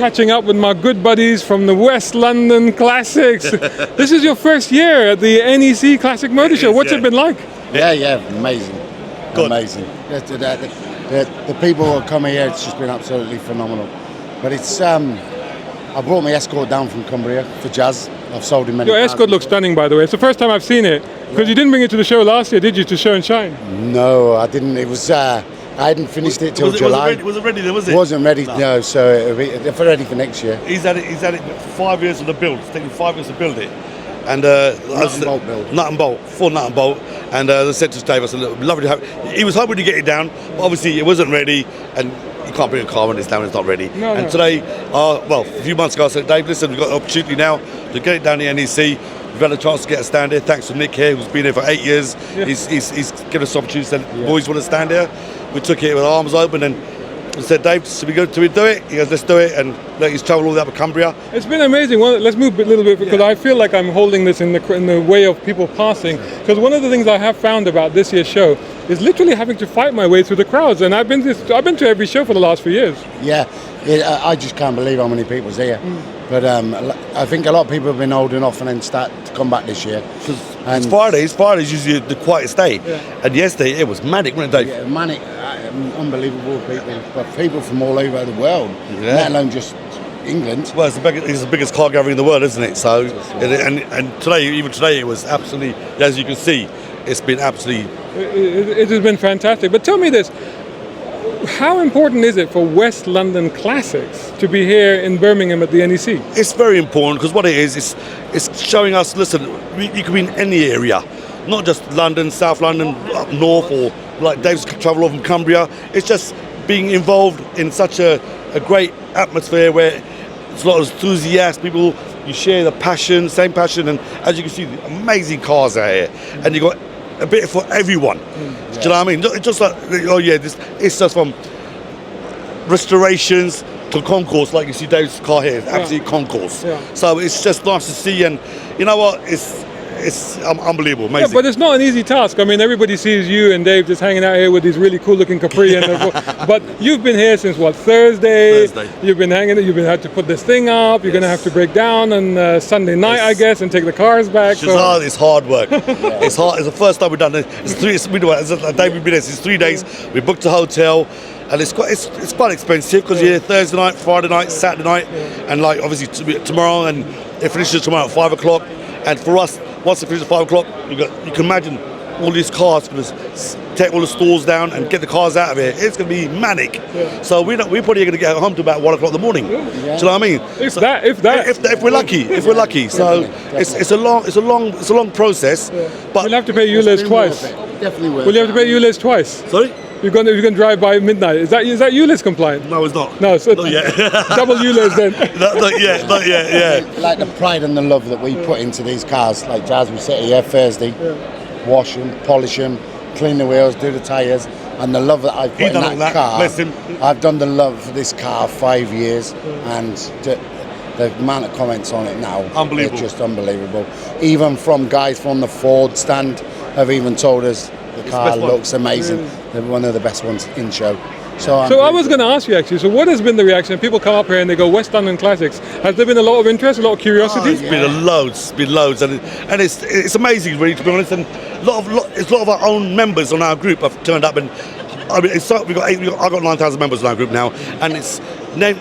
catching up with my good buddies from the West London Classics. This is your first year at the NEC Classic Motor Show. What's it been like? Yeah, amazing. Good. Amazing. The people who come here, it's just been absolutely phenomenal. But it's, I brought my Escort down from Cumbria for Jazz. I've sold him many Your Escort looks stunning, by the way. It's the first time I've seen it. Because you didn't bring it to the show last year, did you, to show and shine? No, I didn't. It was, I hadn't finished it till July. Was it ready then, was it? Wasn't ready, no, so it'll be ready for next year. He's had it 5 years of the build. It's taken 5 years to build it. And nut and bolt build. Nut and bolt, full nut and bolt. And as I said to Dave, I said, look, lovely to have. He was hoping to get it down, but obviously it wasn't ready. And you can't bring a car when it's down, it's not ready. And today, a few months ago, I said, Dave, listen, we've got an opportunity now to get it down the NEC. We've had a chance to get a stand here, thanks to Nick here, who's been here for 8 years. Yeah. He's given us the opportunity, said, boys want to stand here. We took it with our arms open and said, Dave, should we do it? He goes, let's do it, and let us travel all the way up to Cumbria. It's been amazing. Well, let's move a little bit, because I feel like I'm holding this in the way of people passing. Because one of the things I have found about this year's show is literally having to fight my way through the crowds, and I've been to every show for the last few years. Yeah, I just can't believe how many people's here. But I think a lot of people have been holding off and then start to come back this year. It's Friday's usually the quietest day. Yeah. And yesterday it was manic, wasn't it, Dave? Yeah, manic, unbelievable people. But people from all over the world, let alone just England. Well, it's the biggest car gathering in the world, isn't it? So, and today, even today, it was absolutely, as you can see, it's been absolutely... It has been fantastic. But tell me this. How important is it for West London Classics to be here in Birmingham at the NEC? It's very important, because what it is, it's showing us, listen, you can be in any area, not just London, South London, up north, or like Dave's travel over from Cumbria. It's just being involved in such a great atmosphere where it's a lot of enthusiasts, people, you share the passion, same passion, and as you can see, amazing cars out here, and you got a bit for everyone. Do you know what I mean? It's just like, it's just from restorations to Concours, like you see Dave's car here, absolutely Concours. Yeah. So it's just nice to see, and you know what? It's unbelievable, amazing. Yeah, but it's not an easy task. I mean, everybody sees you and Dave just hanging out here with these really cool-looking Capri, but you've been here since what, Thursday? You've been hanging. You've had to put this thing up. You're going to have to break down on Sunday night, I guess, and take the cars back. It's hard work. It's hard. It's the first time we've done it. Dave, we've been here since 3 days. We booked a hotel. And it's quite expensive, because you're here Thursday night, Friday night, Saturday night, and like obviously tomorrow, and it finishes tomorrow at 5 o'clock. And for us, once it finishes at 5 o'clock, you can imagine all these cars going to take all the stalls down and get the cars out of here. It's going to be manic. Yeah. So we're probably going to get home to about 1 o'clock in the morning. Yeah. Do you know what I mean? If we're lucky. So it's a long process. Yeah. But we'll have to pay ULEZ twice. Definitely will. Will you have to pay ULEZ twice? Sorry? You're going to drive by midnight. Is that ULEZ compliant? No, it's not. No, so not yet. Double ULEZ then. Not yet. Yeah. Like the pride and the love that we put into these cars. Like Jazz, we sit here Thursday, wash them, polish them, clean the wheels, do the tyres, and the love that I put in that car. Bless him. I've done the love for this car 5 years, and the amount of comments on it now, unbelievable. It's just unbelievable. Even from guys from the Ford stand have even told us the car looks amazing. Really? They're one of the best ones in show. So I was going to ask you actually, so what has been the reaction? People come up here and they go, West London Classics. Has there been a lot of interest, a lot of curiosity? It's been loads, and it's amazing, really, to be honest. And a lot of our own members on our group have turned up, and I mean, I've got 9,000 members in our group now, and it's name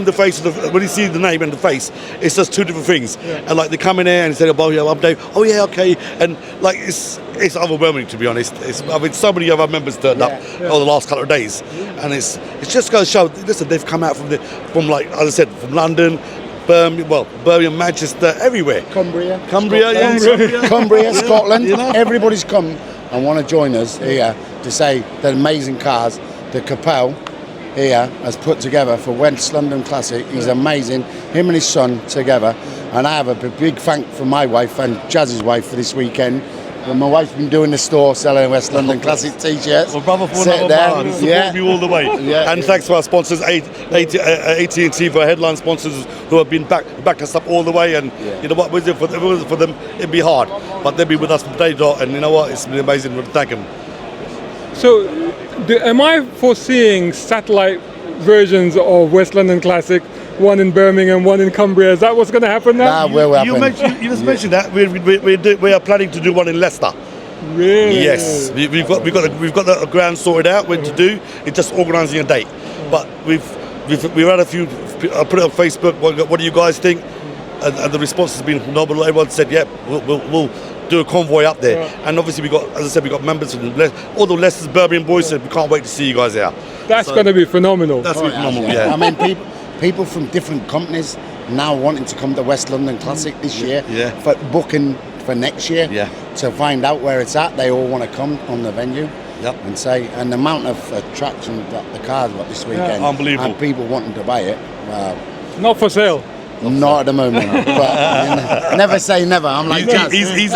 the face of the, when you see the name and the face, it's just two different things. Yeah. And like they come in here and say, "Oh yeah, I'm Dave." Oh yeah, okay. And like it's overwhelming, to be honest. I mean, so many of our members turned up over the last couple of days, and it's just going to show. Listen, they've come out from like, as I said, from London, Birmingham, Manchester, everywhere. Cumbria, Scotland. You know? Everybody's come and want to join us here to say the amazing cars that Kirpal here has put together for West London Classic. He's amazing, him and his son together. And I have a big thank for my wife and Jazz's wife for this weekend. Well, my wife's been doing the store selling West London Classic t-shirts. Well, brother, for another man, support you all the way. And thanks to our sponsors, AT&T, for our headline sponsors who have been backed us up all the way. And you know what, if it wasn't for them, it'd be hard. But they've been with us from day dot, and you know what, it's been amazing. We thank them. So, am I foreseeing satellite versions of West London Classic one in Birmingham, one in Cumbria. Is that what's going to happen now? That will happen. You just mentioned that we are planning to do one in Leicester. Really? Yes, we've got the ground sorted out when to do. It's just organising a date. But we've had a few. I put it on Facebook. What do you guys think? And the response has been phenomenal. Everyone said, "Yeah, we'll do a convoy up there." Yeah. And obviously, as I said, we got members from all the Leicester's Birmingham boys said, "We can't wait to see you guys there." That's So- going to be phenomenal. That's Oh, phenomenal. yeah. Yeah. I mean, people from different companies now wanting to come to West London Classic this year, Yeah. for booking for next year, Yeah. to find out where it's at. They all want to come on the venue. Yep. And say, and the amount of attraction that the cars got this weekend, Unbelievable. and people wanting to buy it. Wow. Not for sale. Not at the moment, but you know, never say never. I'm like Jazz. He's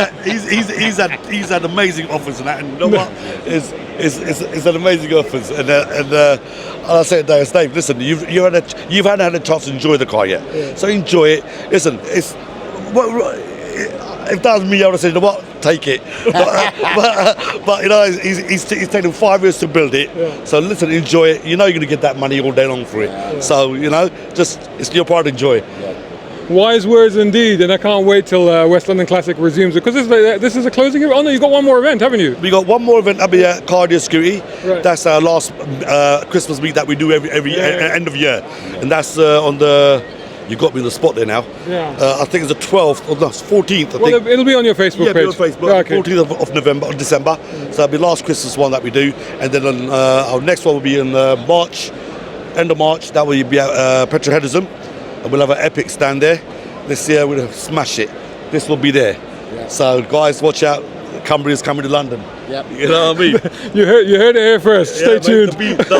had amazing offers and that, and you know what? It's an amazing offers, and I say to Dave, listen, you've had a chance to enjoy the car yet, so enjoy it. Listen, if that was me, I would have said, you know what, take it. But you know, he's taken 5 years to build it. Yeah. So listen, enjoy it. You know you're going to get that money all day long for it. Yeah. So you know, just it's your part to enjoy it. Wise words indeed, and I can't wait till West London Classic resumes, because this is a closing event. Oh no, you got one more event, haven't you? We got one more event up here, Cardio Scooty. Right. That's our last Christmas meet that we do every end of year, and that's on the. You got me on the spot there now. Yeah. I think it's the 12th or no, 14th. I Well, think. it'll be on your Facebook Yeah, page. on Facebook. Yeah, okay. 14th of November, of December. So that'll be last Christmas one that we do, and then our next one will be in March, end of March. That will be at Petrol Hedison, and we'll have an epic stand there. This year we'll smash it. This will be there. Yeah. So guys, watch out. Cumbria is coming to London. Yep. You know what I mean? You heard it here first. Stay tuned. The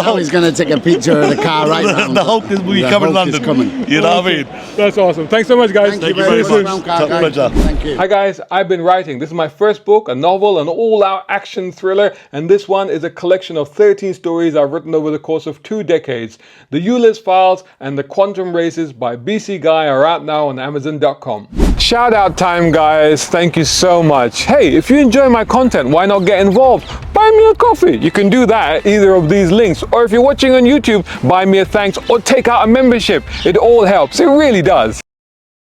Hulk. He's going to take a picture of the car right now. The Hulk is coming to London. Coming. You know what I mean? That's awesome. Thanks so much, guys. Thank you See very soon. much. Car guy. Pleasure. Thank you. Hi guys, I've been writing. This is my first book, a novel, an all-out action thriller, and this one is a collection of 13 stories I've written over the course of 2 decades. The Ulysses Files and the Quantum Races by BC Guy are out now on Amazon.com. Shout out time, guys. Thank you so much. Hey, if you enjoy my content, why not get involved? Buy me a coffee. You can do that at either of these links, or if you're watching on YouTube, buy me a thanks or take out a membership. It all helps. It really does.